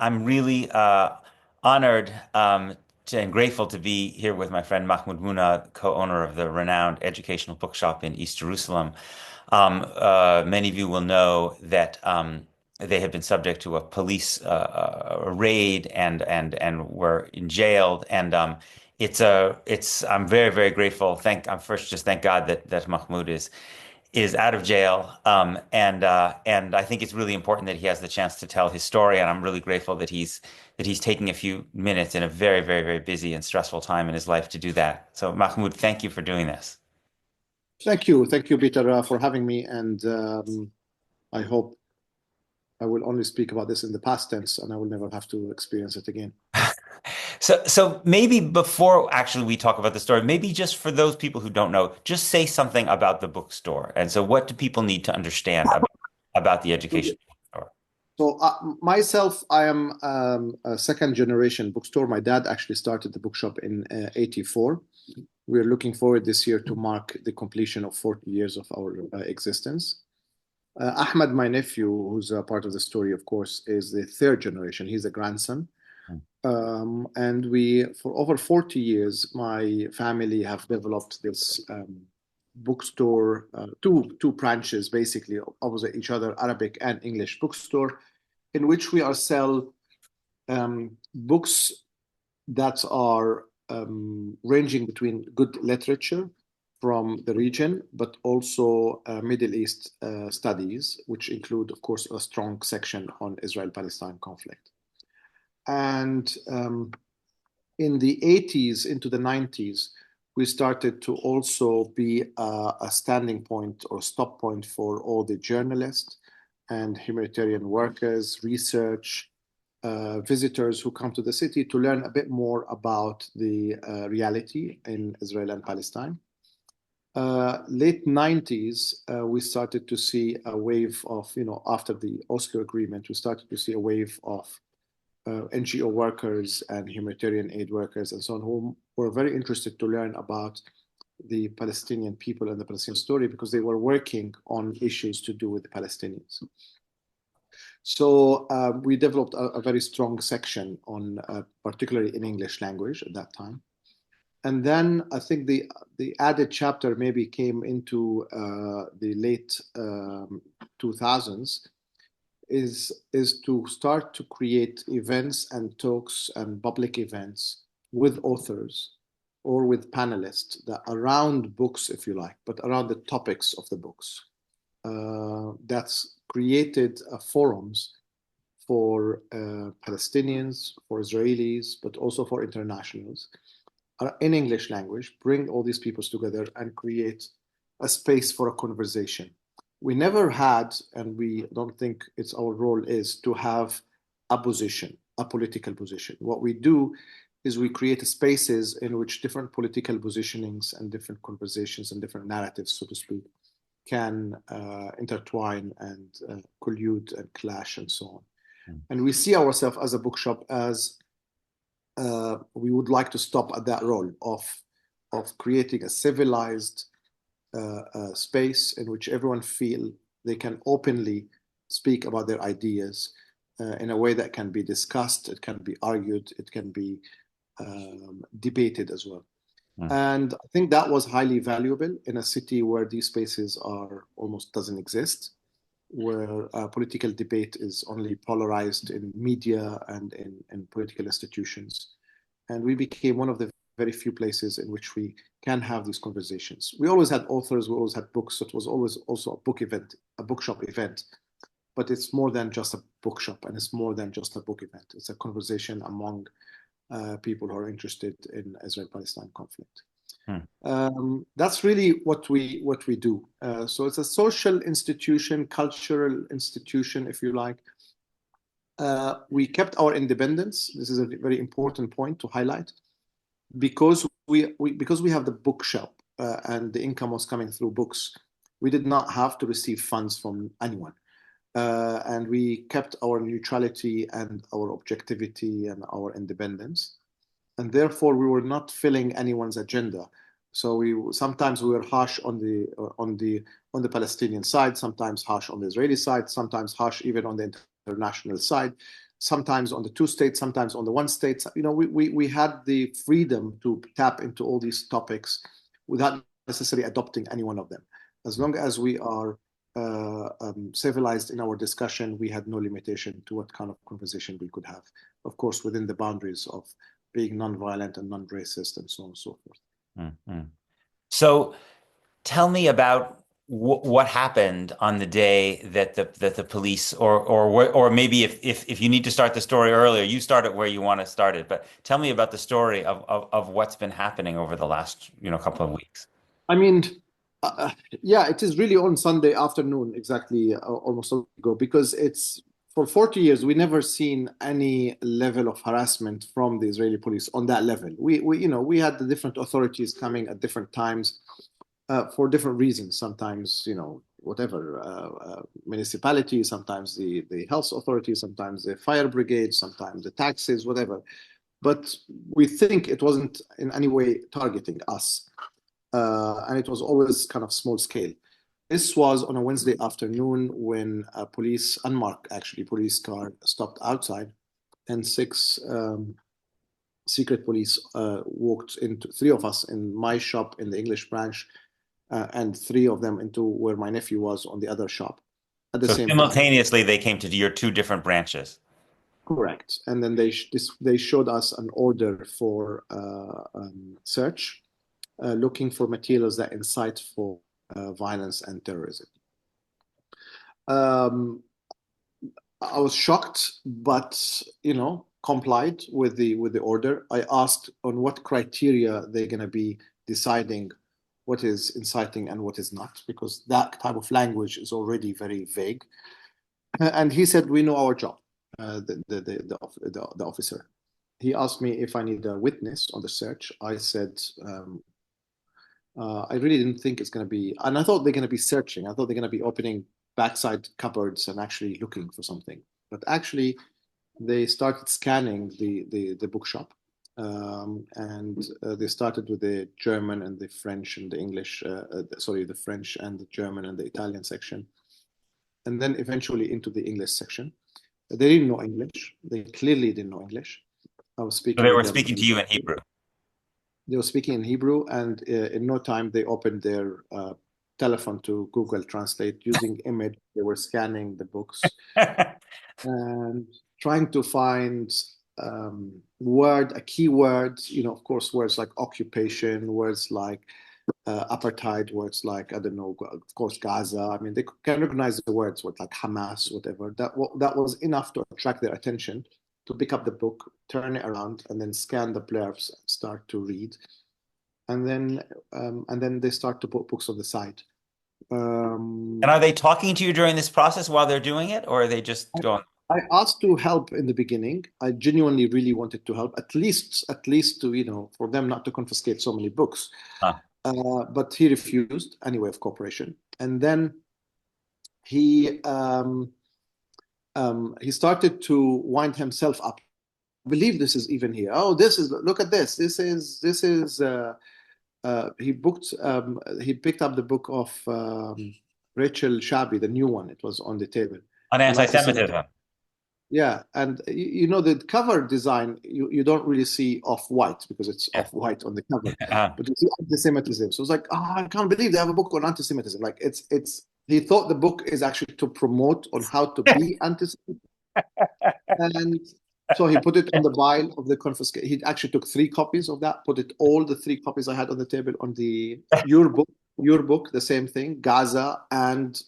I'm really honored and grateful to be here with my friend Mahmoud Muna, co-owner of the renowned educational bookshop in East Jerusalem. Many of you will know that they have been subject to a police raid and were jailed. And I'm very, very grateful. I'm first just thank God that Mahmoud is out of jail. And I think it's really important that he has the chance to tell his story. And I'm really grateful that he's taking a few minutes in a very, very, very busy and stressful time in his life to do that. So Mahmoud, thank you for doing this. Thank you, Peter, for having me. And I hope I will only speak about this in the past tense, and I will never have to experience it again. So maybe before actually we talk about the story, maybe just for those people who don't know, just say something about the bookstore. And so what do people need to understand about the education bookstore? So myself, I am a second generation bookstore. My dad actually started the bookshop in '84. We're looking forward this year to mark the completion of 40 years of our existence. Ahmed, my nephew, who's a part of the story, of course, is the third generation. He's a grandson. And for over 40 years, my family have developed this bookstore, two branches basically opposite each other, Arabic and English bookstore, in which we are sell books that are ranging between good literature from the region, but also Middle East studies, which include, of course, a strong section on Israel-Palestine conflict. And in the '80s into the '90s, we started to also be a standing point or stop point for all the journalists and humanitarian workers, research, visitors who come to the city to learn a bit more about the reality in Israel and Palestine. Late '90s, we started to see a wave of, after the Oslo Agreement, we started to see a wave of NGO workers and humanitarian aid workers and so on, who were very interested to learn about the Palestinian people and the Palestinian story because they were working on issues to do with the Palestinians. So we developed a very strong section on, particularly in English language at that time. And then I think the added chapter maybe came into the late 2000s is to start to create events and talks and public events with authors or with panelists that around books, if you like, but around the topics of the books. That's created forums for Palestinians, for Israelis, but also for internationals in English language, bring all these peoples together and create a space for a conversation. We never had, and we don't think it's our role, is to have a position, a political position. What we do is we create spaces in which different political positionings and different conversations and different narratives, so to speak, can intertwine and collude and clash and so on. And we see ourselves as a bookshop as we would like to stop at that role of creating a civilized space in which everyone feel they can openly speak about their ideas in a way that can be discussed, it can be argued, it can be debated as well. And I think that was highly valuable in a city where these spaces are almost doesn't exist, where political debate is only polarized in media and in political institutions. And we became one of the very few places in which we can have these conversations. We always had authors, we always had books. So it was always also a book event, a bookshop event. But it's more than just a bookshop, and it's more than just a book event. It's a conversation among people who are interested in Israel-Palestine conflict. That's really what we do. So it's a social institution, cultural institution, if you like. We kept our independence. This is a very important point to highlight, because we have the bookshop and the income was coming through books. We did not have to receive funds from anyone. And we kept our neutrality and our objectivity and our independence, and therefore we were not filling anyone's agenda. So sometimes we were harsh on the Palestinian side, sometimes harsh on the Israeli side, sometimes harsh even on the international side. sometimes on the two states, sometimes on the one state. You know, we had the freedom to tap into all these topics without necessarily adopting any one of them. As long as we are civilized in our discussion, we had no limitation to what kind of conversation we could have. Of course, within the boundaries of being non-violent and non-racist and so on and so forth. Mm-hmm. So tell me about what happened on the day that the police or maybe if you need to start the story earlier, you start it where you want to start it. But tell me about the story of what's been happening over the last couple of weeks. I mean, uh, yeah, it is really on Sunday afternoon, exactly almost a week ago, because it's for 40 years we never seen any level of harassment from the Israeli police on that level. We had the different authorities coming at different times for different reasons. Sometimes, whatever municipality, sometimes the health authority, sometimes the fire brigade, sometimes the taxes, whatever. But we think it wasn't in any way targeting us. And it was always kind of small scale. This was on a Wednesday afternoon when a unmarked actually, police car stopped outside, and six secret police walked into three of us in my shop in the English branch, and three of them into where my nephew was on the other shop at the So same time. simultaneously, they came to your two different branches. Correct. And then they showed us an order for search, looking for materials that incite for violence and terrorism. Um, I was shocked, but complied with the order. I asked on what criteria they're going to be deciding what is inciting and what is not, because that type of language is already very vague. And he said, "We know our job." The officer. He asked me if I need a witness on the search. I said, I really didn't think it's going to be, and I thought they're going to be searching. I thought they're going to be opening backside cupboards and actually looking for something. But actually, they started scanning the bookshop, and they started with the German and the French and the English. Sorry, the French and the German and the Italian section, and then eventually into the English section. They didn't know English. They clearly didn't know English. I was So speaking they with were them. speaking to you in Hebrew. They were speaking in Hebrew, and in no time they opened their telephone to Google Translate using image. They were scanning the books and trying to find a keyword. Of course, words like occupation, words like apartheid, words like, I don't know, of course, Gaza. I mean, they can recognize the words with like Hamas, whatever. That was enough to attract their attention to pick up the book, turn it around, and then scan the blurbs and start to read. And then they start to put books on the side. And Um, are they talking to you during this process while they're doing it, or are they just going? I asked to help in the beginning. I genuinely really wanted to help, at least to for them not to confiscate so many books. Huh. But he refused any way of cooperation. And then he started to wind himself up. I believe this is even here. Oh, look at this. This is he picked up the book of Rachel Shabi, the new one. It was on the table On on anti-Semitism. anti-Semitism. Yeah, and the cover design, you don't really see off-white because it's Yeah. off-white on the cover, but you see anti-Semitism. So it's like, oh, I can't believe they have a book on anti-Semitism. Like it's he thought the book is actually to promote on how to be anti-Semitic, and so he put it on the pile of the confiscate. He actually took three copies of that, put it all the three copies I had on the table on the your book, the same thing, Gaza and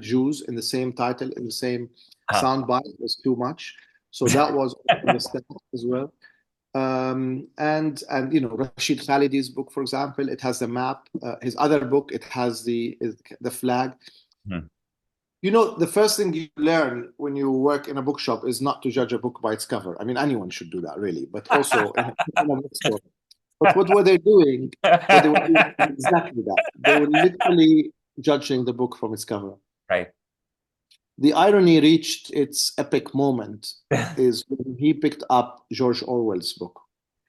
Jews in the same title, in the same soundbite. It was too much, so that was on the staff as well. And Rashid Khalidi's book, for example, it has the map. His other book, it has the flag. Hmm. The first thing you learn when you work in a bookshop is not to judge a book by its cover. I mean, anyone should do that, really, but also in a bookstore. But what were they doing? What they were doing is exactly that. They were literally judging the book from its cover. Right. The irony reached its epic moment is when he picked up George Orwell's book.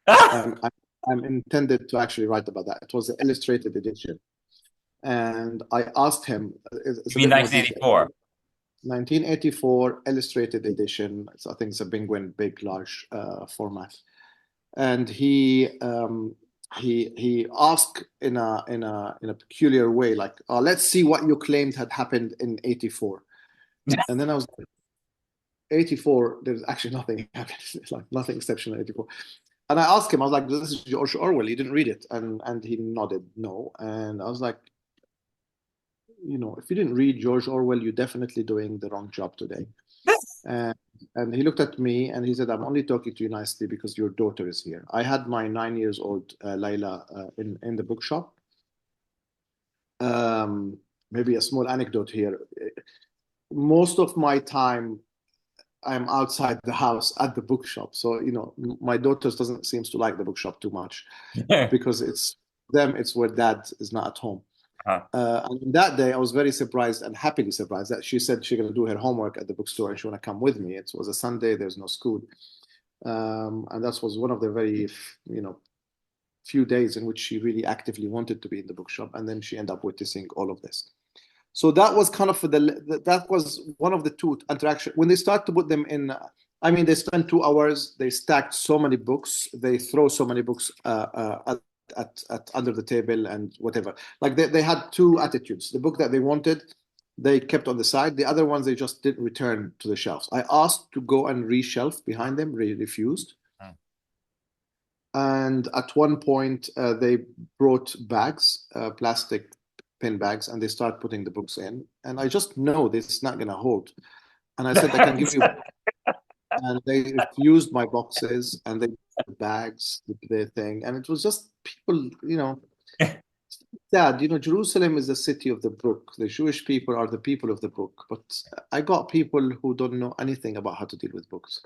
I'm intended to actually write about that. It was the illustrated edition. And I asked him, You it's a mean bit more detail. 1984? 1984 illustrated edition. So I think it's a Penguin, big, large format. And he asked in a peculiar way, like, let's see what you claimed had happened in 84. And then I was like, 84, there's actually nothing happened. It's like nothing exceptional in 84. And I asked him, I was like, this is George Orwell. You didn't read it. And he nodded no. And I was like, if you didn't read George Orwell, you're definitely doing the wrong job today. And, and he looked at me and he said, I'm only talking to you nicely because your daughter is here. I had my 9 years old Layla in the bookshop. Maybe a small anecdote here. Most of my time, I'm outside the house at the bookshop. So, my daughter doesn't seems to like the bookshop too much because it's where dad is not at home. Uh-huh. And that day, I was very surprised and happily surprised that she said she's going to do her homework at the bookstore and she want to come with me. It was a Sunday, there's no school. And that was one of the very, few days in which she really actively wanted to be in the bookshop. And then she ended up witnessing all of this. So that was kind of that was one of the two interaction. When they start to put them in, I mean, they spend 2 hours, they stacked so many books, they throw so many books at under the table and whatever. Like they had two attitudes. The book that they wanted, they kept on the side. The other ones, they just didn't return to the shelves. I asked to go and reshelf behind them, they refused. And at one point, they brought bags, plastic pin bags, and they start putting the books in. And I just know this is not going to hold. And I said, I can give you. And they refused my boxes and they bags, the thing. And it was just people, sad. Jerusalem is the city of the book. The Jewish people are the people of the book. But I got people who don't know anything about how to deal with books.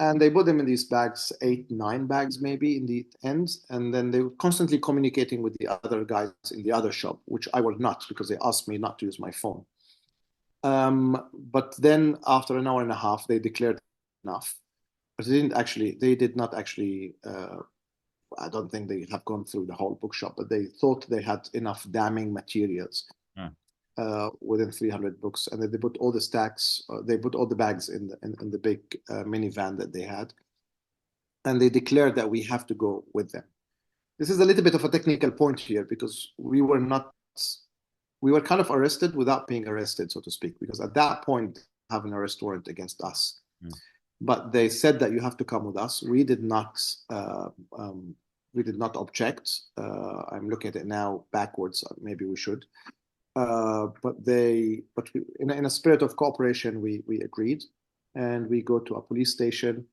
And they put them in these bags, 8, 9 bags maybe in the end. And then they were constantly communicating with the other guys in the other shop, which I was not because they asked me not to use my phone. But then after an hour and a half, they declared enough. But they did not actually, I don't think they have gone through the whole bookshop, but they thought they had enough damning materials within 300 books. And then they put all the stacks, they put all the bags in the big minivan that they had. And they declared that we have to go with them. This is a little bit of a technical point here because we were kind of arrested without being arrested, so to speak, because at that point, have an arrest warrant against us. But they said that you have to come with us. We did not object. I'm looking at it now backwards. Maybe we should. But in a spirit of cooperation, we agreed, and we go to a police station.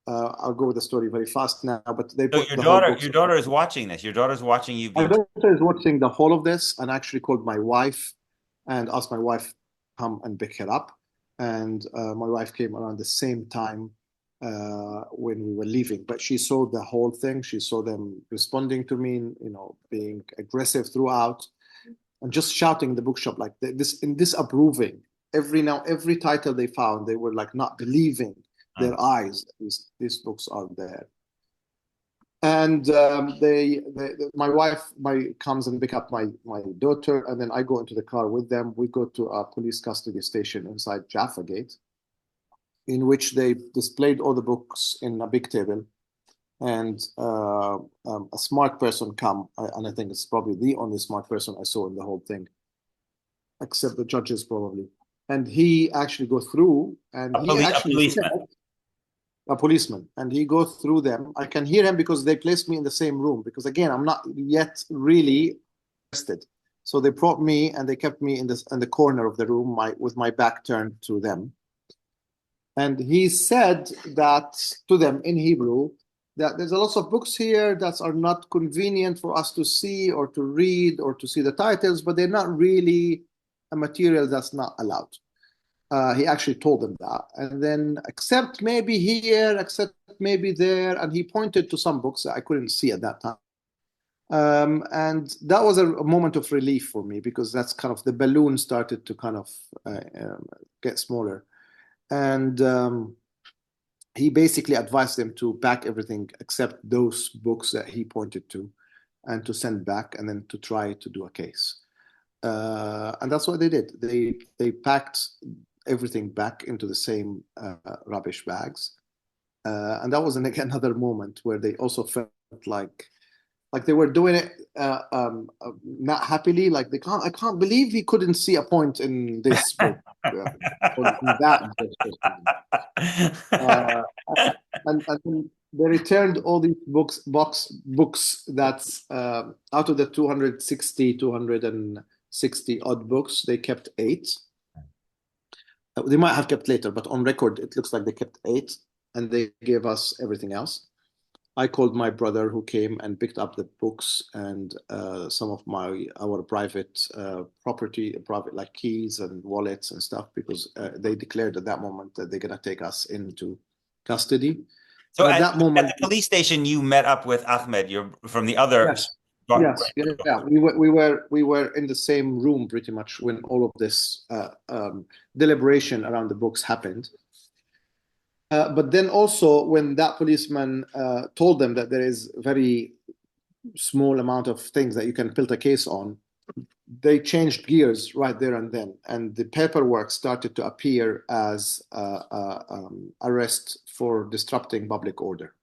I'll go with the story very fast now, but they So put the whole books. your daughter is watching this. Your daughter's watching you My being. daughter is watching the whole of this and actually called my wife and asked my wife to come and pick her up. And my wife came around the same time when we were leaving. But she saw the whole thing. She saw them responding to me, being aggressive throughout and just shouting in the bookshop like disapproving. Every title they found, they were like not believing their eyes. These books are there. And my wife comes and pick up my daughter, and then I go into the car with them. We go to a police custody station inside Jaffa Gate, in which they displayed all the books in a big table. And a smart person come, and I think it's probably the only smart person I saw in the whole thing, except the judges probably. And he actually go through, and he A actually policeman. said, a policeman, and he goes through them. I can hear him because they placed me in the same room because again, I'm not yet really arrested. So they brought me and they kept me in the corner of the room, with my back turned to them. And he said that to them in Hebrew that there's a lot of books here that are not convenient for us to see or to read or to see the titles, but they're not really a material that's not allowed. He actually told them that. And then, except maybe here, except maybe there. And he pointed to some books that I couldn't see at that time. And that was a moment of relief for me because that's kind of the balloon started to kind of get smaller. And he basically advised them to pack everything except those books that he pointed to and to send back and then to try to do a case. And that's what they did. They packed everything back into the same rubbish bags. And that was another moment where they also felt like they were doing it not happily. Like I can't believe he couldn't see a point in this book, uh, on that book. Uh, and then they returned all these books that's out of the 260 odd books, they kept eight. They might have kept later, but on record, it looks like they kept eight, and they gave us everything else. I called my brother who came and picked up the books and some of our private private like keys and wallets and stuff, because they declared at that moment that they're gonna take us into custody. So And at that at moment, the police station, you met up with Ahmed. You're from the other. yes, yes, yeah, yeah, we were in the same room pretty much when all of this deliberation around the books happened. But then also when that policeman told them that there is very small amount of things that you can build a case on, they changed gears right there and then, and the paperwork started to appear as arrest for disrupting public order.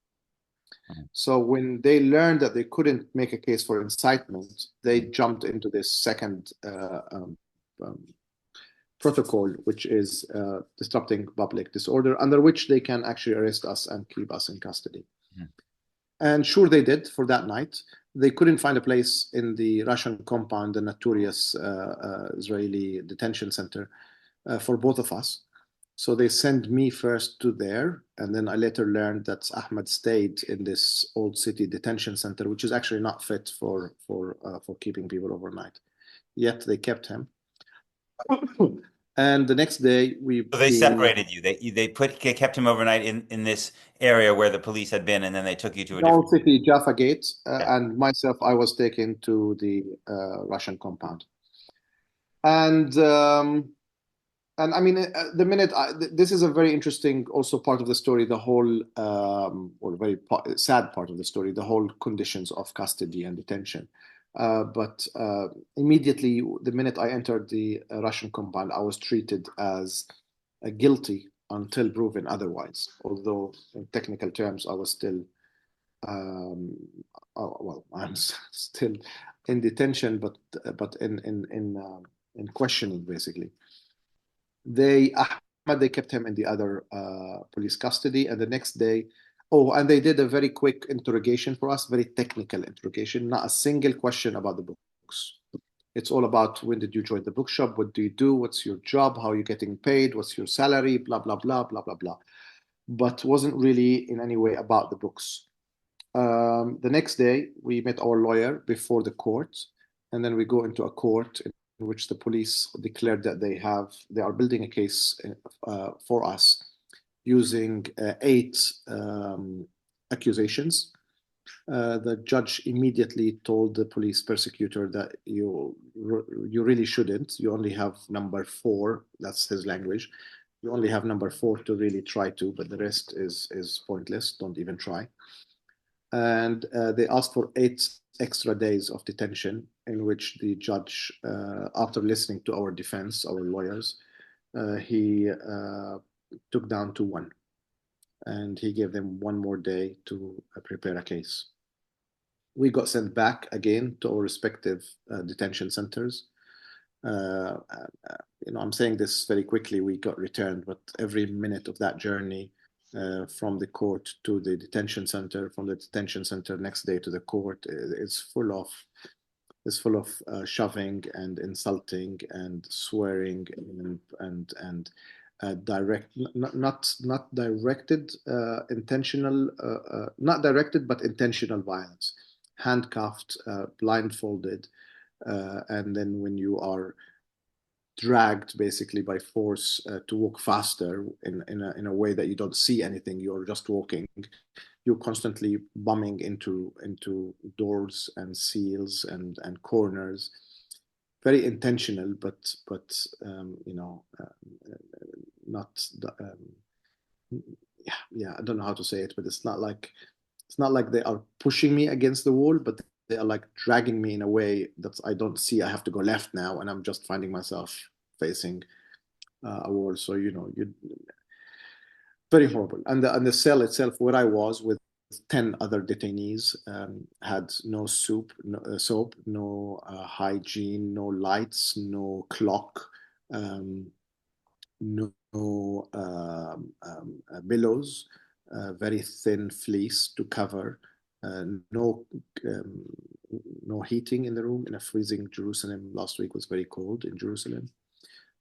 So when they learned that they couldn't make a case for incitement, they jumped into this second um, protocol, which is disrupting public disorder, under which they can actually arrest us and keep us in custody. And sure, they did for that night. They couldn't find a place in the Russian compound, the notorious Israeli detention center, for both of us. So they sent me first to there, and then I later learned that Ahmed stayed in this old city detention center, which is actually not fit for keeping people overnight. Yet they kept him. And the next day we've So they been separated you. They kept him overnight in this area where the police had been, and then they took you to a the old different. city Jaffa Gate, Yeah. and myself, I was taken to the Russian compound. And I mean, the minute this is a very interesting also part of the story, the whole or very sad part of the story, the whole conditions of custody and detention. But immediately, the minute I entered the Russian compound, I was treated as guilty until proven otherwise. Although in technical terms, I was still um, well, I'm still in detention, but in questioning basically. They kept him in the other police custody, and the next day, oh, and they did a very quick interrogation for us, very technical interrogation, not a single question about the books. It's all about when did you join the bookshop, what do you do, what's your job, how are you getting paid, what's your salary, blah blah blah blah blah blah. But wasn't really in any way about the books. The next day, we met our lawyer before the court, and then we go into a court in which the police declared that they are building a case for us using eight accusations. The judge immediately told the police prosecutor that you really shouldn't. You only have number four. That's his language. You only have number four to really try to, but the rest is pointless. Don't even try. And they asked for 8 extra days of detention, in which the judge, after listening to our defense, our lawyers, he took down to one, and he gave them one more day to prepare a case. We got sent back again to our respective detention centers. I'm saying this very quickly. We got returned, but every minute of that journey from the court to the detention center, from the detention center next day to the court, is full of shoving and insulting and swearing and direct, not directed intentional, not directed but intentional violence, handcuffed, blindfolded, and then when you are dragged basically by force to walk faster in a way that you don't see anything, you're just walking, you're constantly bumming into doors and seals and corners, very intentional, but not yeah, I don't know how to say it, but it's not like they are pushing me against the wall, but they are like dragging me in a way that I don't see. I have to go left now, and I'm just finding myself facing a wall. So you very horrible. And the cell itself, where I was with 10 other detainees, had no soap, no hygiene, no lights, no clock, um, no pillows, very thin fleece to cover, no um, no heating in the room. In a freezing Jerusalem, last week was very cold in Jerusalem.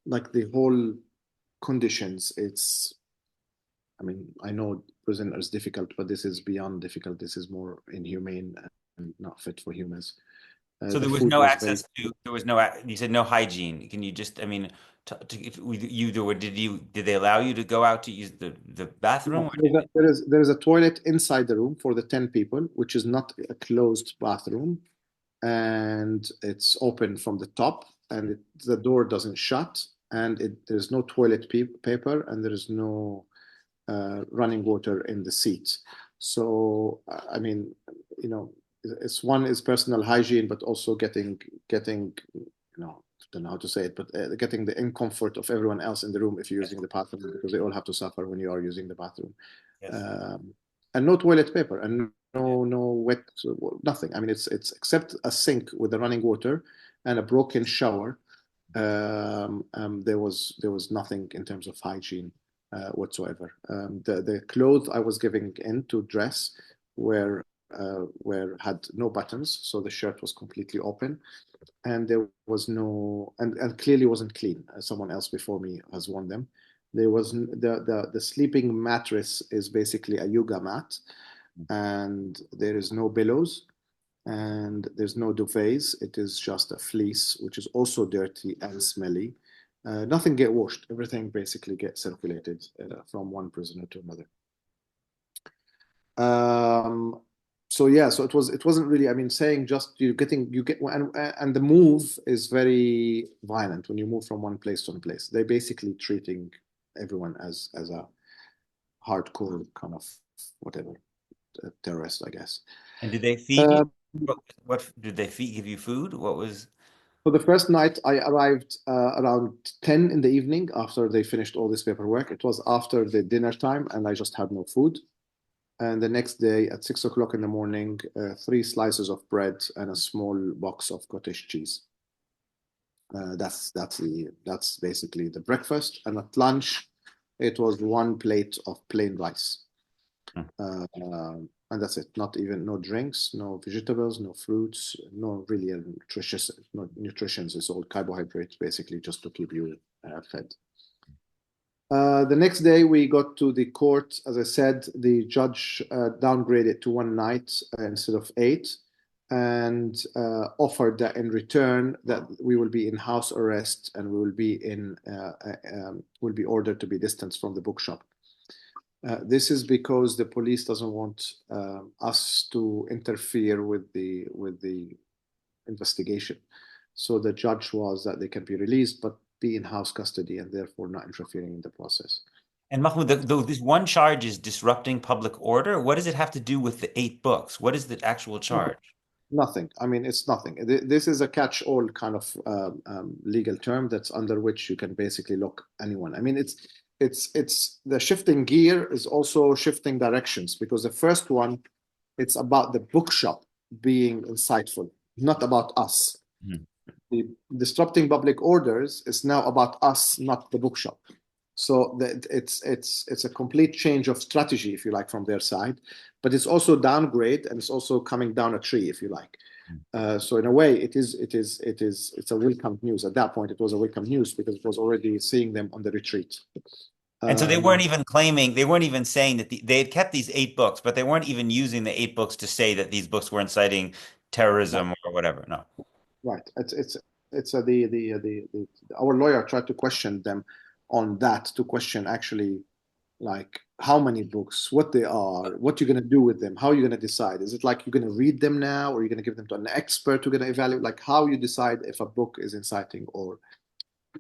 Like the whole conditions, I mean, I know prison is difficult, but this is beyond difficult. This is more inhumane and not fit for humans. So The there was food no was very. access to, there was no, you said no hygiene. Can you just, I mean, if you do, or did they allow you to go out to use the bathroom? No, Or did there is a toilet inside the room for the 10 people, which is not a closed bathroom, and it's open from the top, and the door doesn't shut, and there's no toilet paper, and there is no running water in the seats. So, I mean, you know, it's one is personal hygiene, but also getting, I don't know how to say it, but getting the discomfort of everyone else in the room if you're using the bathroom, because they all have to suffer when you are using the bathroom. yes. Um, and no toilet paper and Yeah. no wet, nothing. I mean, it's except a sink with the running water and a broken shower. There was nothing in terms of hygiene whatsoever. The clothes I was giving in to dress were had no buttons, so the shirt was completely open, and there was no and clearly wasn't clean. Someone else before me has worn them. There was the sleeping mattress is basically a yoga mat, and there is no pillows and there's no duvets. It is just a fleece, which is also dirty and smelly. Nothing get washed. Everything basically gets circulated from one prisoner to another. Um, so yeah, so it wasn't really. I mean, saying just you get and the move is very violent when you move from one place to another place. They're basically treating everyone as a hardcore kind of whatever terrorist, I guess. And did they feed you? Uh, What did they give you food? What was? So the first night I arrived around 10 in the evening after they finished all this paperwork. It was after the dinner time and I just had no food. And the next day at 6 o'clock in the morning, three slices of bread and a small box of cottage cheese. That's basically the breakfast. And at lunch, it was one plate of plain rice. Hmm. And that's it. Not even no drinks, no vegetables, no fruits, no really nutritious, no nutrition. It's all carbohydrates, basically, just to keep you fed. The next day, we got to the court. As I said, the judge downgraded to one night instead of 8, and offered that in return that we will be in house arrest and we will be ordered to be distanced from the bookshop. This is because the police doesn't want us to interfere with the investigation. So the judge was that they can be released, but be in house custody and therefore not interfering in the process. And Mahmoud, this one charge is disrupting public order. What does it have to do with the 8 books? What is the actual charge? Nothing. I mean, it's nothing. This is a catch-all kind of legal term that's under which you can basically lock anyone. I mean, it's the shifting gear is also shifting directions because the first one, it's about the bookshop being insightful, not about us. Hmm. The disrupting public orders is now about us, not the bookshop. So it's a complete change of strategy, if you like, from their side, but it's also downgrade and it's also coming down a tree, if you like. So in a way, it's a welcome news. At that point, it was a welcome news because it was already seeing them on the retreat. And so they weren't Um, even claiming, they weren't even saying that they had kept these 8 books, but they weren't even using the 8 books to say that these books were inciting right, terrorism or whatever. No. right. It's our lawyer tried to question them on that to question actually like how many books, what they are, what you're going to do with them, how you're going to decide. Is it like you're going to read them now or you're going to give them to an expert who's going to evaluate, like how you decide if a book is inciting or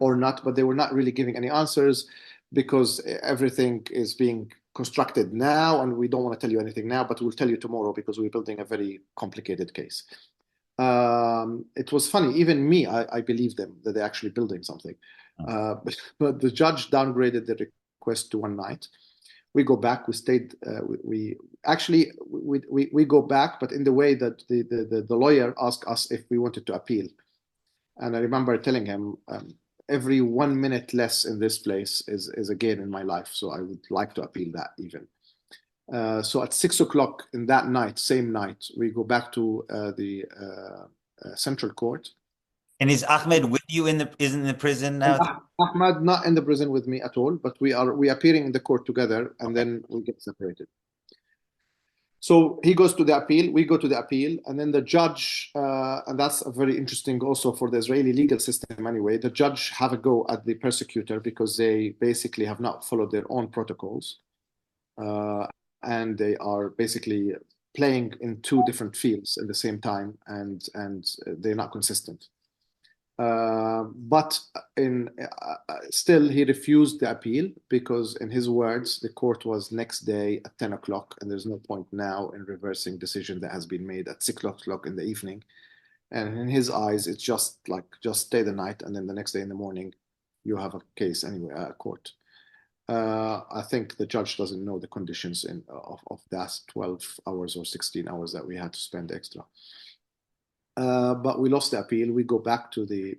not? But they were not really giving any answers because everything is being constructed now and we don't want to tell you anything now, but we'll tell you tomorrow because we're building a very complicated case. It was funny. Even me, I believed them that they're actually building something. But the judge downgraded the request to one night. We go back. We stayed. We actually we go back, but in the way that the lawyer asked us if we wanted to appeal. And I remember telling him, every 1 minute less in this place is a gain in my life. So I would like to appeal that even. So at 6 o'clock in that night, same night, we go back to the Central Court. And is Ahmed with you in the is in the prison And now? Ahmad not in the prison with me at all, but we appearing in the court together, and Okay. then we get separated. So he goes to the appeal, we go to the appeal, and then the judge, and that's a very interesting also for the Israeli legal system anyway. The judge have a go at the persecutor because they basically have not followed their own protocols, uh, and they are basically playing in two different fields at the same time, and they're not consistent. But in still, he refused the appeal because, in his words, the court was next day at 10 o'clock, and there's no point now in reversing decision that has been made at 6 o'clock in the evening. And in his eyes, it's just like just stay the night, and then the next day in the morning, you have a case anyway, a court. I think the judge doesn't know the conditions of that 12 hours or 16 hours that we had to spend extra. But we lost the appeal. We go back to the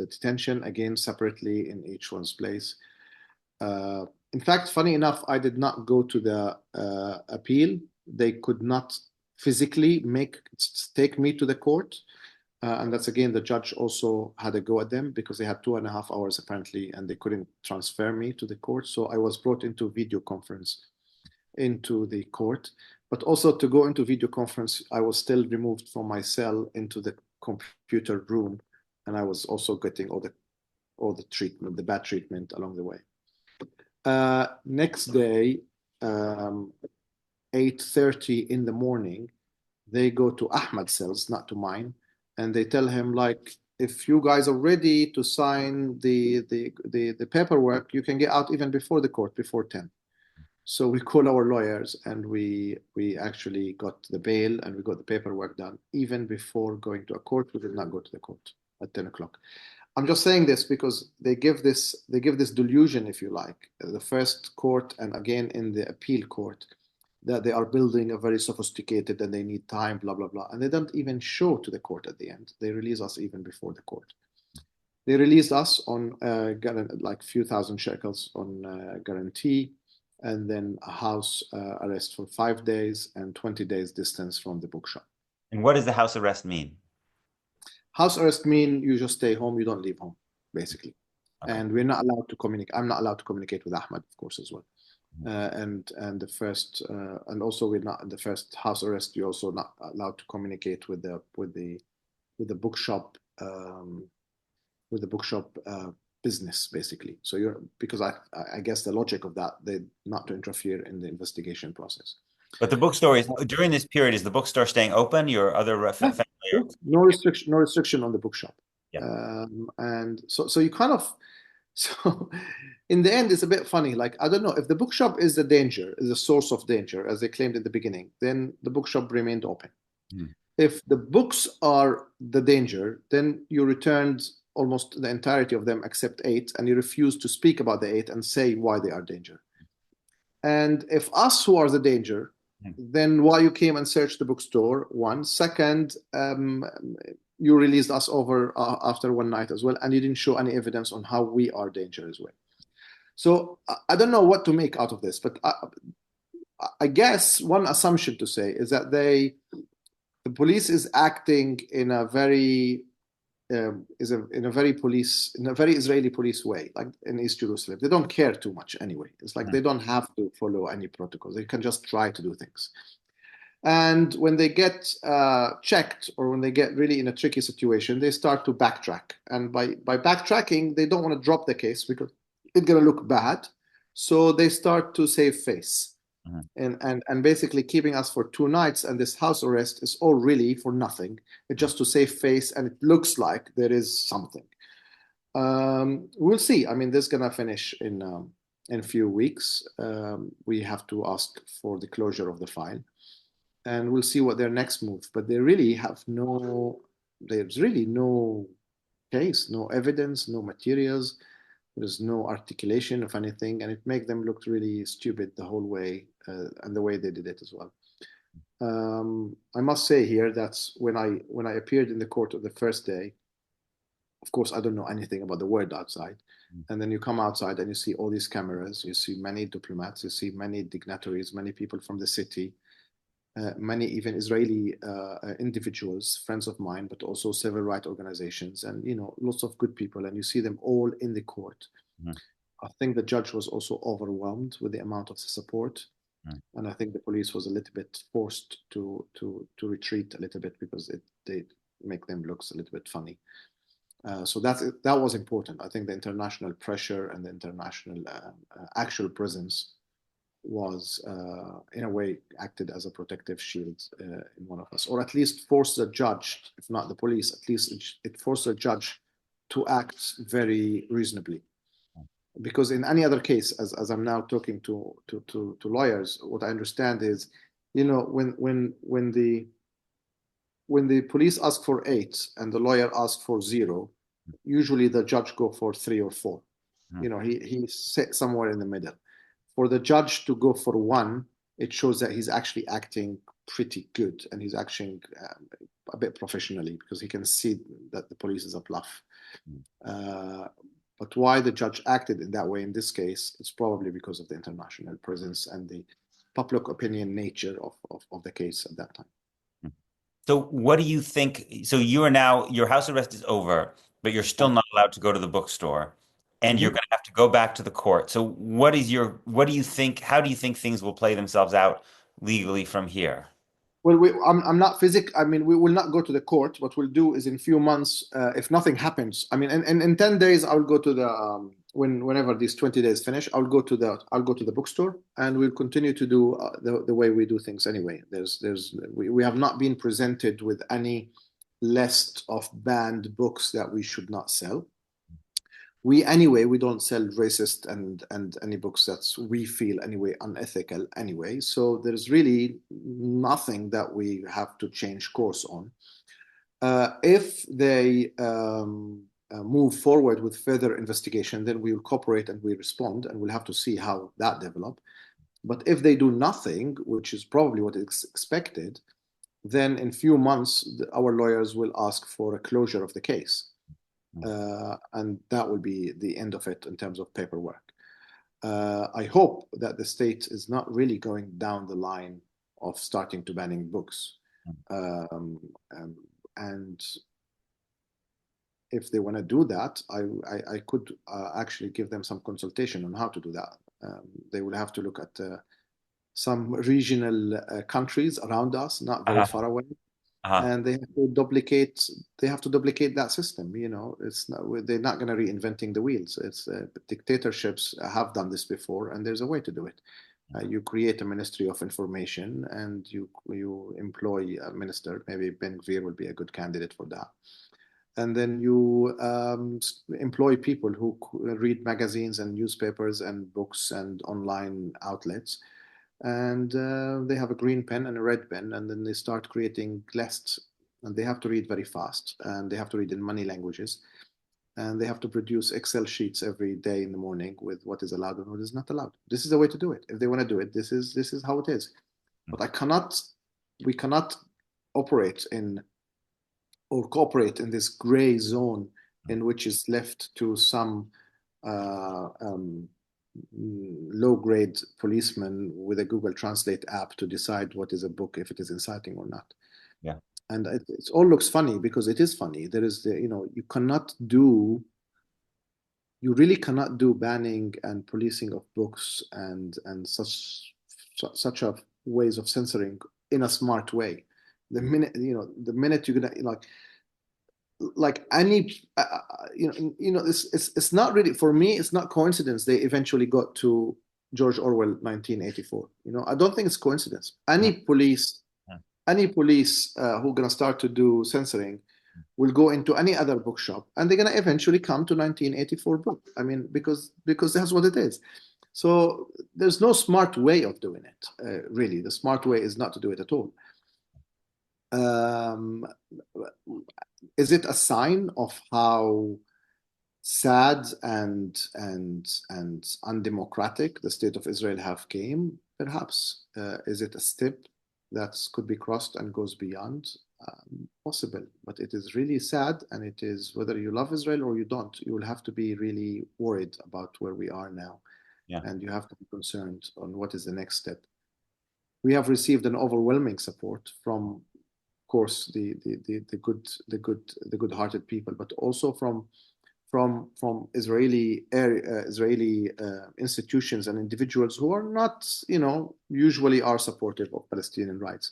detention again separately in each one's place. In fact, funny enough, I did not go to the appeal. They could not physically take me to the court, and that's again the judge also had a go at them because they had 2.5 hours apparently, and they couldn't transfer me to the court. So I was brought into video conference into the court. But also to go into video conference, I was still removed from my cell into the computer room, and I was also getting all the treatment, the bad treatment along the way. Next day, 8:30 in the morning, they go to Ahmad's cells, not to mine, and they tell him like, if you guys are ready to sign the paperwork, you can get out even before the court, before 10. So we call our lawyers and we actually got the bail and we got the paperwork done even before going to a court. We did not go to the court at 10 o'clock. I'm just saying this because they give this delusion, if you like, the first court and again in the appeal court, that they are building a very sophisticated and they need time, blah blah blah, and they don't even show to the court at the end. They release us even before the court. They released us on like few thousand shekels on guarantee, and then a house arrest for 5 days and 20 days distance from the bookshop. And what does the house arrest mean? House arrest mean you just stay home, you don't leave home, basically. Okay. And we're not allowed to communicate. I'm not allowed to communicate with Ahmed, of course, as well. Mhm. And the first and also we're not the first house arrest. You're also not allowed to communicate with the bookshop business, basically. So you're because I guess the logic of that they not to interfere in the investigation process. But the bookstore is during this period, is the bookstore staying open? Your other Yeah, family? yeah. No restriction on the bookshop. Yeah. And so you kind of so in the end it's a bit funny. Like I don't know if the bookshop is the danger, is the source of danger, as they claimed in the beginning, then the bookshop remained open. Mhm. If the books are the danger, then you returned almost the entirety of them except eight, and you refuse to speak about the eight and say why they are danger. And if us who are the danger, Mhm. then why you came and searched the bookstore? One. Second, you released us over after one night as well, and you didn't show any evidence on how we are danger as well. So I don't know what to make out of this, but I guess one assumption to say is that the police is acting in a very in a very Israeli police way, like in East Jerusalem. They don't care too much anyway. It's like Mhm. they don't have to follow any protocols. They can just try to do things. And when they get checked or when they get really in a tricky situation, they start to backtrack. And by backtracking, they don't want to drop the case because it's going to look bad. So they start to save face Mhm. and basically keeping us for 2 nights. And this house arrest is all really for nothing. It's just to save face, and it looks like there is something. We'll see. I mean, this is gonna finish in a few weeks. We have to ask for the closure of the file, and we'll see what their next move. But they really have no there's really no case, no evidence, no materials. There's no articulation of anything, and it makes them look really stupid the whole way, and the way they did it as well. I must say here that when I appeared in the court of the first day, of course, I don't know anything about the world outside. And then you come outside and you see all these cameras, you see many diplomats, you see many dignitaries, many people from the city, many even Israeli individuals, friends of mine, but also civil rights organizations, and lots of good people, and you see them all in the court. Mhm. I think the judge was also overwhelmed with the amount of support, Mhm. and I think the police was a little bit forced to retreat a little bit because they make them look a little bit funny. So that was important. I think the international pressure and the international actual presence was, in a way, acted as a protective shield in one of us, or at least forced the judge, if not the police, at least it forced the judge to act very reasonably. Because in any other case, as I'm now talking to lawyers, what I understand is, when the police ask for 8 and the lawyer asks for 0, usually the judge go for 3 or 4. Mhm. He sits somewhere in the middle. For the judge to go for 1, it shows that he's actually acting pretty good, and he's acting a bit professionally, because he can see that the police is a bluff. Uh, but why the judge acted in that way in this case, it's probably because of the international presence and the public opinion nature of the case at that time. So what do you think? So you are now, your house arrest is over, but you're still not allowed to go to the bookstore, and you're Mhm. going to have to go back to the court. So what do you think, how do you think things will play themselves out legally from here? Well, I'm not I mean, we will not go to the court. What we'll do is in few months, if nothing happens, I mean, in 10 days, I'll go to the, whenever these 20 days finish, I'll go to the bookstore, and we'll continue to do the way we do things anyway. We have not been presented with any list of banned books that we should not sell. We don't sell racist and any books that we feel anyway unethical anyway, so there's really nothing that we have to change course on. If they move forward with further investigation, then we will cooperate and we respond, and we'll have to see how that develop. But if they do nothing, which is probably what is expected, then in few months our lawyers will ask for a closure of the case, and that will be the end of it in terms of paperwork. I hope that the state is not really going down the line of starting to banning books. Um, um, and if they want to do that, I could actually give them some consultation on how to do that. They will have to look at some regional countries around us, not very Uh-huh. far away, Uh-huh. and they have to duplicate that system. It's not, they're not going to reinventing the wheels. It's dictatorships have done this before, and there's a way to do it. You create a ministry of information, and you employ a minister. Maybe Ben Gvir will be a good candidate for that. And then you employ people who read magazines and newspapers and books and online outlets, and they have a green pen and a red pen, and then they start creating lists, and they have to read very fast, and they have to read in many languages, and they have to produce Excel sheets every day in the morning with what is allowed and what is not allowed. This is the way to do it. If they want to do it, this is how it is. But we cannot operate in or cooperate in this gray zone in which is left to some uh, um, low-grade policeman with a Google Translate app to decide what is a book, if it is inciting or not. Yeah. And it all looks funny because it is funny. There is you really cannot do banning and policing of books and such a ways of censoring in a smart way. The minute you're gonna like any it's not really, for me, it's not coincidence they eventually got to George Orwell 1984. I don't think it's coincidence. Any police who are going to start to do censoring will go into any other bookshop, and they're going to eventually come to 1984 book. I mean, because that's what it is. So there's no smart way of doing it. Really, the smart way is not to do it at all. Um, is it a sign of how sad and undemocratic the state of Israel have came? Perhaps. Is it a step that could be crossed and goes beyond? Possible, but it is really sad, and it is whether you love Israel or you don't, you will have to be really worried about where we are now, Yeah. and you have to be concerned on what is the next step. We have received an overwhelming support from, of course, the good-hearted people, but also from Israeli institutions and individuals who are not, usually are supportive of Palestinian rights.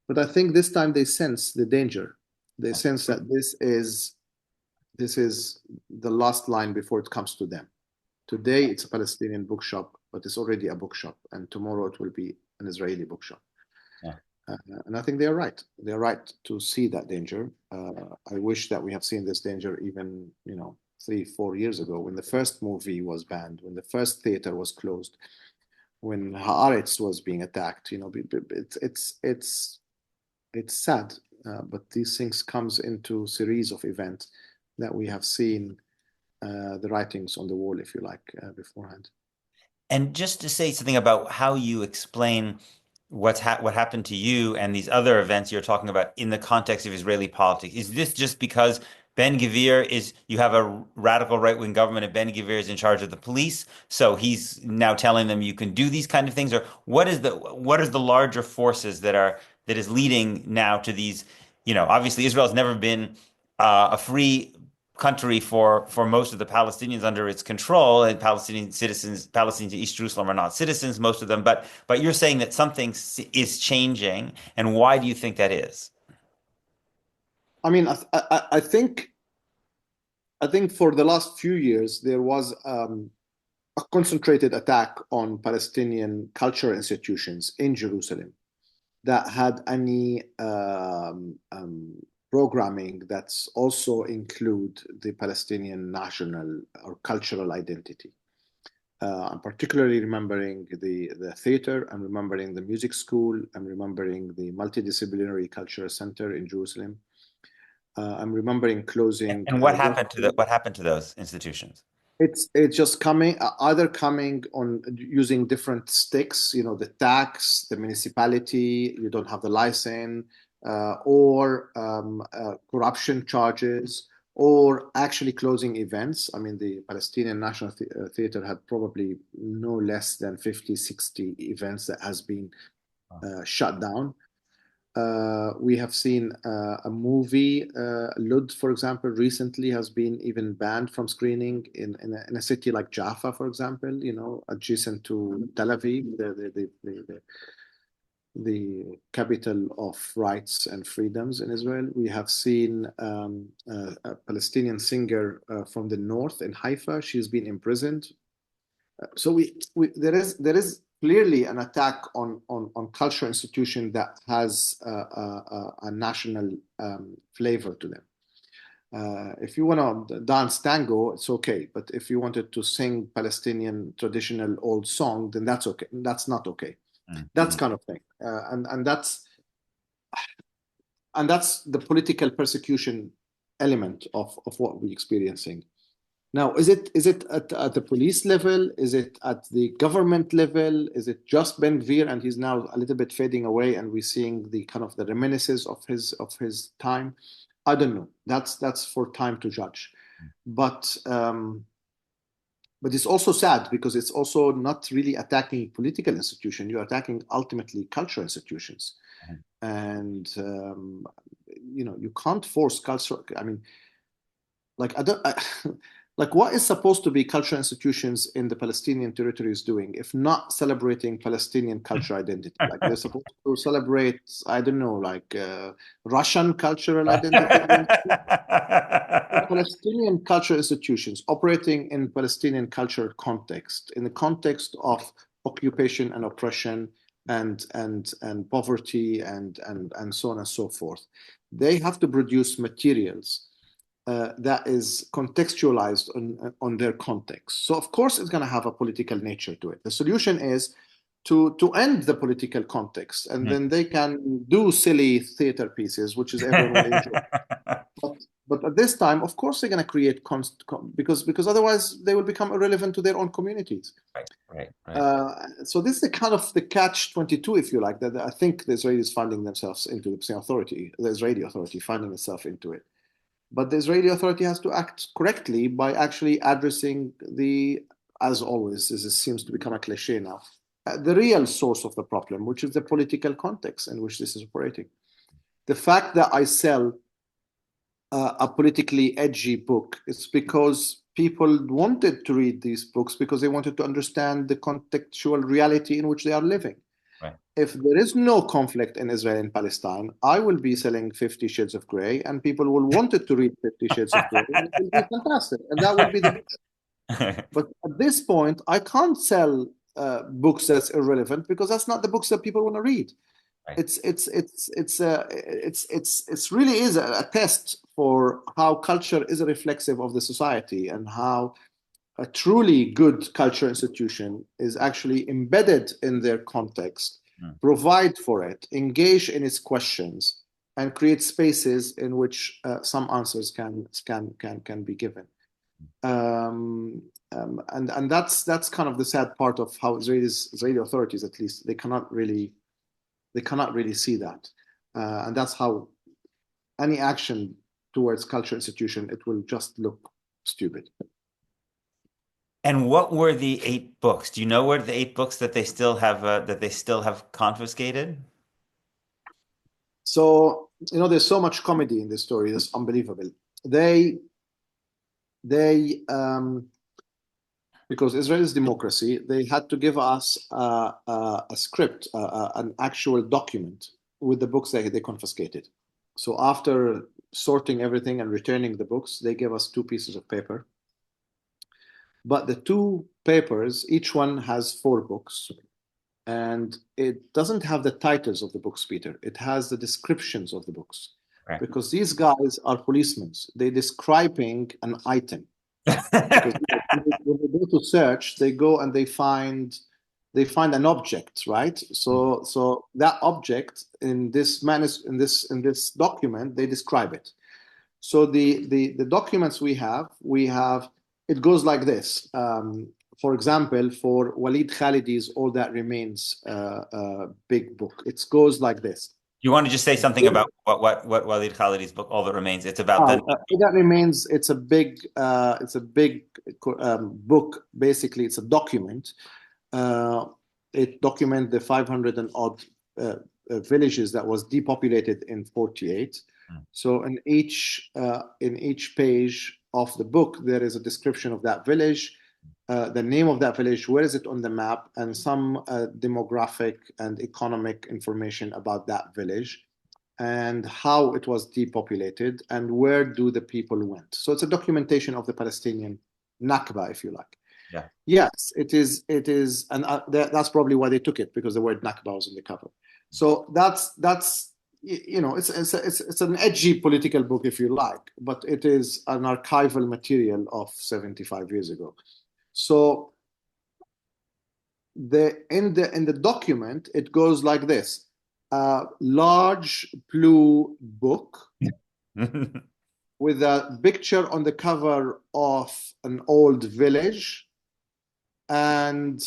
But I think this time they sense the danger. They sense that this is the last line before it comes to them. Today it's a Palestinian bookshop, but it's already a bookshop, and tomorrow it will be an Israeli bookshop. Yeah. And I think they are right. They are right to see that danger. I wish that we have seen this danger even, 3, 4 years ago, when the first movie was banned, when the first theater was closed, when Haaretz was being attacked. It's sad, but these things comes into series of events that we have seen the writings on the wall, if you like, beforehand. And just to say something about how you explain what happened to you and these other events you're talking about in the context of Israeli politics, is this just because you have a radical right-wing government and Ben Gvir is in charge of the police, so he's now telling them you can do these kind of things, or what is the larger forces that is leading now to these, obviously Israel has never been a free country for most of the Palestinians under its control, and Palestinians in East Jerusalem are not citizens, most of them. But you're saying that something is changing, and why do you think that is? I mean, I think for the last few years there was a concentrated attack on Palestinian cultural institutions in Jerusalem that had any programming that's also include the Palestinian national or cultural identity. I'm particularly remembering the theater. I'm remembering the music school. I'm remembering the multidisciplinary cultural center in Jerusalem. I'm remembering closing And one. what happened to those institutions? It's just coming either coming on using different sticks, the tax, the municipality, you don't have the license, or corruption charges, or actually closing events. I mean, the Palestinian National Theater had probably no less than 50, 60 events that has been shut down. We have seen a movie, Lud, for example, recently has been even banned from screening in a city like Jaffa, for example, adjacent to Tel Aviv, the capital of rights and freedoms in Israel. We have seen a Palestinian singer from the north in Haifa. She's been imprisoned. So there is clearly an attack on cultural institution that has a national flavor to them. If you want to dance tango, it's okay. But if you wanted to sing Palestinian traditional old song, then that's okay. That's not okay. That's Mm-hmm. kind of thing. And that's the political persecution element of what we're experiencing. Now, is it at the police level? Is it at the government level? Is it just Ben Gvir and he's now a little bit fading away and we're seeing the kind of the reminiscences of his time? I don't know. That's for time to judge. But it's also sad because it's also not really attacking political institutions. You're attacking ultimately cultural institutions, and you can't force culture. I mean, like I don't. Like, what is supposed to be cultural institutions in the Palestinian territories doing if not celebrating Palestinian cultural identity? Like, they're supposed to celebrate, I don't know, like Russian cultural identity. Palestinian cultural institutions operating in Palestinian cultural context, in the context of occupation and oppression and poverty and so on and so forth. They have to produce materials that is contextualized on their context. So of course it's going to have a political nature to it. The solution is to end the political context, and then they can do silly theater pieces, which is everyone will enjoy. But, but at this time, of course, they're going to create because otherwise they will become irrelevant to their own communities. Right, right, right, So this is the kind of the catch-22, if you like, that I think the Israelis finding themselves into, the Israeli authority finding itself into it. But the Israeli authority has to act correctly by actually addressing as always, this seems to become a cliche now, the real source of the problem, which is the political context in which this is operating. The fact that I sell a politically edgy book, it's because people wanted to read these books because they wanted to understand the contextual reality in which they are living. right. If there is no conflict in Israel and Palestine, I will be selling 50 Shades of Grey, and people will want it to read 50 Shades of Grey, and it will be fantastic, and that will be the best. But at this point, I can't sell books that's irrelevant because that's not the books that people want to read. Right. It's really is a test for how culture is a reflexive of the society and how a truly good culture institution is actually embedded in their context, Mm. provide for it, engage in its questions, and create spaces in which some answers can be given. And that's kind of the sad part of how Israeli authorities, at least, they cannot really see that, and that's how any action towards culture institution, it will just look stupid. And what were the 8 books? Do you know where the 8 books that they still have confiscated? So there's so much comedy in this story. It's unbelievable. They because Israel is democracy, they had to give us a script, an actual document with the books that they confiscated. So after sorting everything and returning the books, they gave us 2 pieces of paper. But the 2 papers, each one has 4 books, and it doesn't have the titles of the books, Peter. It has the descriptions of the books, Right. because these guys are policemen. They're describing an item. Because when they go to search, they go and they find an object, right? So that object in this document, they describe it. So the documents we have it goes like this. For example, for Walid Khalidi's All That Remains big book, it goes like this. You want to just say something about what Walid Khaledi's book, All That Remains? It's about the. All That Remains, it's a big book. Basically, it's a document. Uh, it documents the 500 and odd villages that was depopulated in 48. Hmm. So in each page of the book, there is a description of that village, the name of that village, where is it on the map, and some demographic and economic information about that village, and how it was depopulated, and where do the people went. So it's a documentation of the Palestinian Nakba, if you like. Yeah. Yes, it is. It is, and that's probably why they took it, because the word Nakba was in the cover. So that's it's an edgy political book, if you like, but it is an archival material of 75 years ago. So in the document, it goes like this: a large blue book with a picture on the cover of an old village, and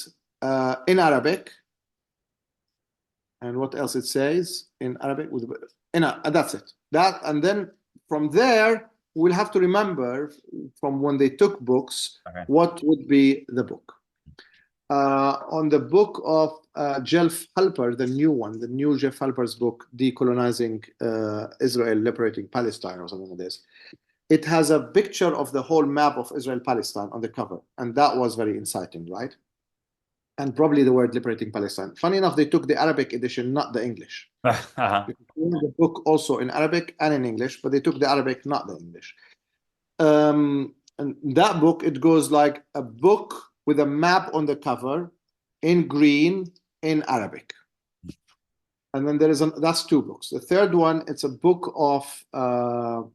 in Arabic. And what else it says in Arabic? That's it. And then from there, we'll have to remember from when they took books, Okay. what would be the book. On the book of Jeff Halper, the new Jeff Halper's book, Decolonizing Israel, Liberating Palestine, or something like this, it has a picture of the whole map of Israel-Palestine on the cover. And that was very inciting, right? And probably the word liberating Palestine. Funny enough, they took the Arabic edition, not the English. Uh-huh. The book also in Arabic and in English, but they took the Arabic, not the English. And that book, it goes like a book with a map on the cover in green in Arabic. And then that's 2 books. The third one, it's a book of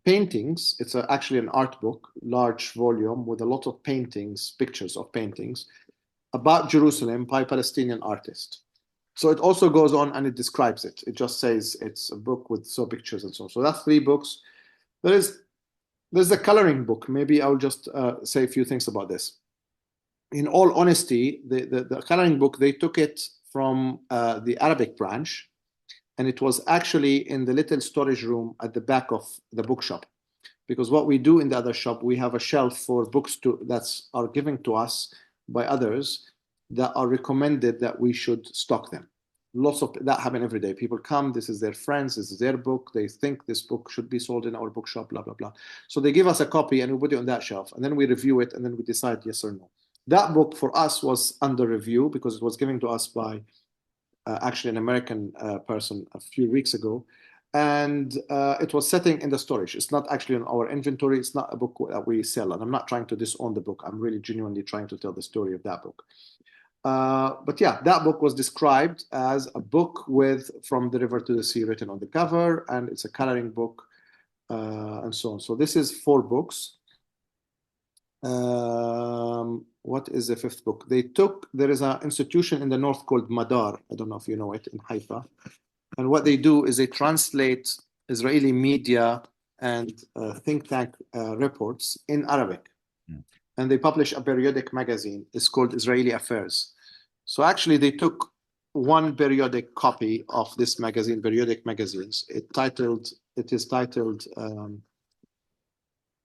paintings. It's actually an art book, large volume with a lot of paintings, pictures of paintings about Jerusalem by Palestinian artists. So it also goes on and it describes it. It just says it's a book with pictures and so on. So that's 3 books. There is There's the coloring book. Maybe I'll just say a few things about this. In all honesty, the coloring book, they took it from the Arabic branch, and it was actually in the little storage room at the back of the bookshop. Because what we do in the other shop, we have a shelf for books that are given to us by others that are recommended that we should stock them. Lots of that happen every day. People come, this is their friends, this is their book. They think this book should be sold in our bookshop, blah, blah, blah. So they give us a copy and we put it on that shelf. And then we review it and then we decide yes or no. That book for us was under review because it was given to us by actually an American person a few weeks ago. And it was sitting in the storage. It's not actually in our inventory. It's not a book that we sell. And I'm not trying to disown the book. I'm really genuinely trying to tell the story of that book. But yeah, that book was described as a book with From the River to the Sea written on the cover, and it's a coloring book, and so on. So this is four books. What is the fifth book? There is an institution in the north called Madar. I don't know if you know it, in Haifa. And what they do is they translate Israeli media and think tank reports in Arabic. Mm. And they publish a periodic magazine. It's called Israeli Affairs. So actually, they took one periodic copy of this magazine, periodic magazines. It is titled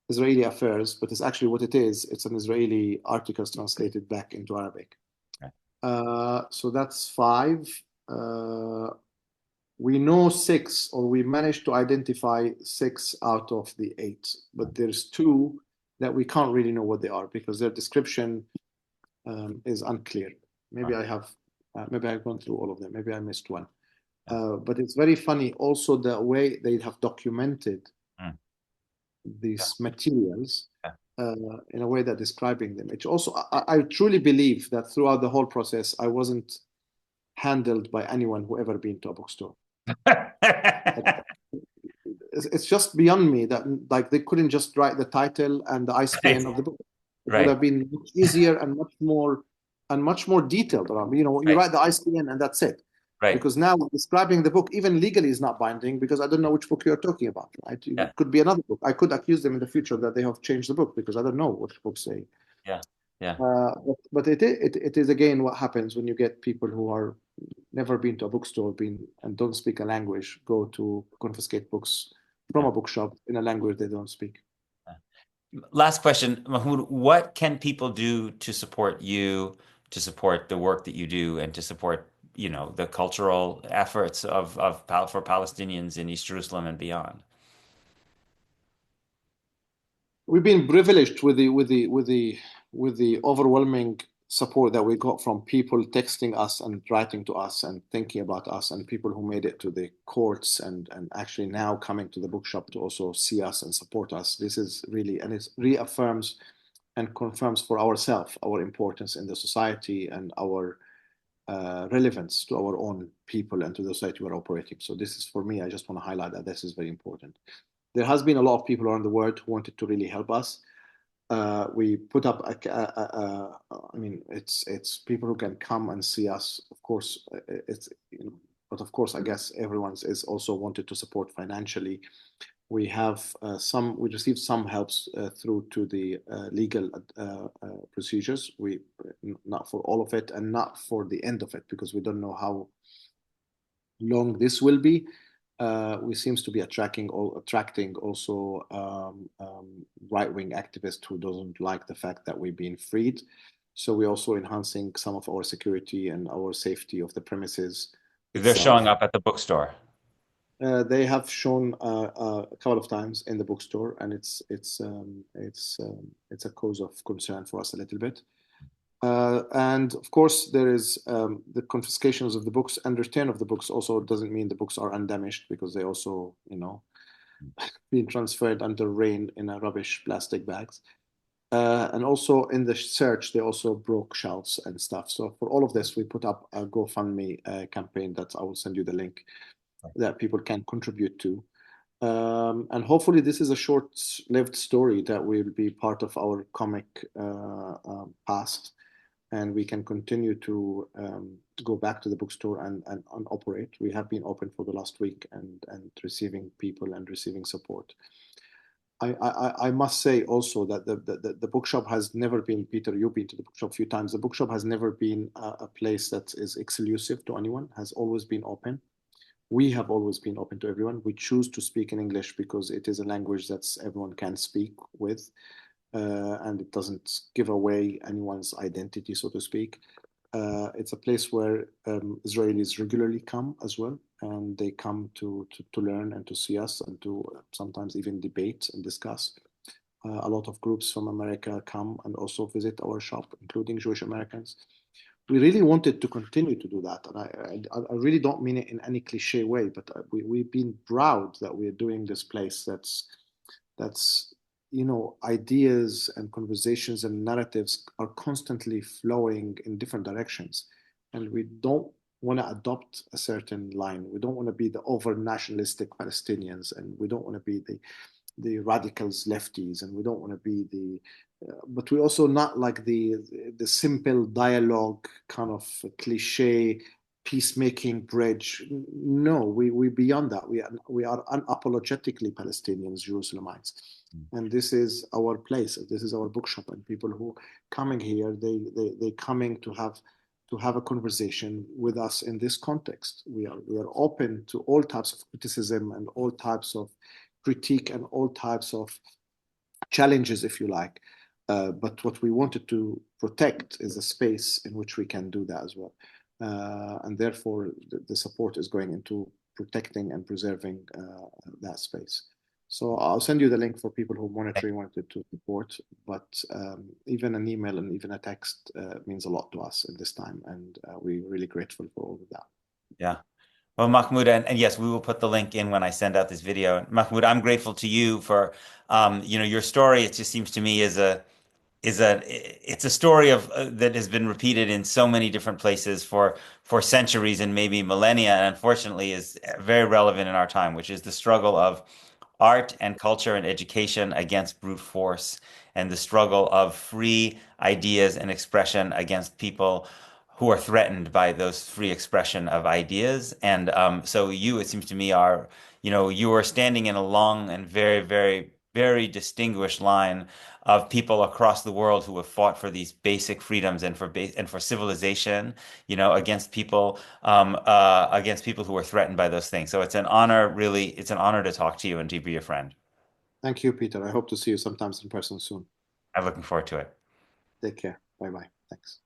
Israeli Affairs, but it's actually what it is. It's an Israeli articles translated back into Arabic. Okay. So that's five. We know six, or we managed to identify six out of the eight, but there's two that we can't really know what they are because their description is unclear. Maybe I've gone through all of them. Maybe I missed one. But it's very funny also the way they have documented Mm. these materials Yeah. in a way that describing them. It's also, I truly believe that throughout the whole process, I wasn't handled by anyone who ever been to a bookstore. It's just beyond me that like they couldn't just write the title and the ISBN Right. of the book. It would Right. have been much easier and much more detailed around. You Right. write the ISBN and that's it. Right. Because now describing the book, even legally, is not binding because I don't know which book you're talking about. Right? Yeah. It could be another book. I could accuse them in the future that they have changed the book because I don't know what books say. Yeah. Yeah. But it is again what happens when you get people who are never been to a bookstore, and don't speak a language, go to confiscate books from Yeah. a bookshop in a language they don't speak. Last question, Mahmoud, what can people do to support you, to support the work that you do, and to support, the cultural efforts for Palestinians in East Jerusalem and beyond? We've been privileged with the overwhelming support that we got from people texting us and writing to us and thinking about us, and people who made it to the courts and actually now coming to the bookshop to also see us and support us. This is really, and it reaffirms and confirms for ourselves our importance in the society and our relevance to our own people and to the society we're operating. So this is, for me, I just want to highlight that this is very important. There has been a lot of people around the world who wanted to really help us. We put up, I mean, it's people who can come and see us. Of course, but of course, I guess everyone's is also wanted to support financially. We received some helps through to the legal procedures. Not for all of it and not for the end of it because we don't know how long this will be. We seems to be attracting also right-wing activists who doesn't like the fact that we've been freed. So we're also enhancing some of our security and our safety of the premises They're showing itself. up at the bookstore. They have shown a couple of times in the bookstore, and it's a cause of concern for us a little bit. And of course, there is the confiscations of the books and return of the books. Also, doesn't mean the books are undamaged because they also, being transferred under rain in a rubbish plastic bags. And also in the search, they also broke shelves and stuff. So for all of this, we put up a GoFundMe campaign that I will send you the link that people can contribute to. And hopefully this is a short-lived story that will be part of our comic past, and we can continue to go back to the bookstore and operate. We have been open for the last week and receiving people and receiving support. I must say also that the bookshop has never been, Peter, you've been to the bookshop a few times. The bookshop has never been a place that is exclusive to anyone, has always been open. We have always been open to everyone. We choose to speak in English because it is a language that everyone can speak with, and it doesn't give away anyone's identity, so to speak. It's a place where Israelis regularly come as well, and they come to learn and to see us and to sometimes even debate and discuss. A lot of groups from America come and also visit our shop, including Jewish Americans. We really wanted to continue to do that, and I really don't mean it in any cliche way, but we've been proud that we're doing this place that's ideas and conversations and narratives are constantly flowing in different directions, and we don't want to adopt a certain line. We don't want to be the over nationalistic Palestinians, and we don't want to be the radicals lefties, and we don't want to be the but we also not like the simple dialogue kind of cliche peacemaking bridge. No, we beyond that. We are unapologetically Palestinians, Jerusalemites, and this is our place. This is our bookshop, and people who coming here, they coming to have a conversation with us in this context. We are open to all types of criticism and all types of critique and all types of challenges, if you like. But what we wanted to protect is a space in which we can do that as well. And therefore, the support is going into protecting and preserving that space. So I'll send you the link for people who monitoring wanted to support, but even an email and even a text means a lot to us in this time, and we're really grateful for all of that. Yeah. Well, Mahmoud, and yes, we will put the link in when I send out this video. Mahmoud, I'm grateful to you for, your story. It just seems to me it's a story of that has been repeated in so many different places for centuries and maybe millennia, and unfortunately is very relevant in our time, which is the struggle of art and culture and education against brute force, and the struggle of free ideas and expression against people who are threatened by those free expression of ideas. And so you, it seems to me, you are standing in a long and very, very, very distinguished line of people across the world who have fought for these basic freedoms and for civilization, against people who are threatened by those things. So it's an honor, really, it's an honor to talk to you and to be a friend. Thank you, Peter. I hope to see you sometimes in person soon. I'm looking forward to it. Take care. Bye bye. Thanks.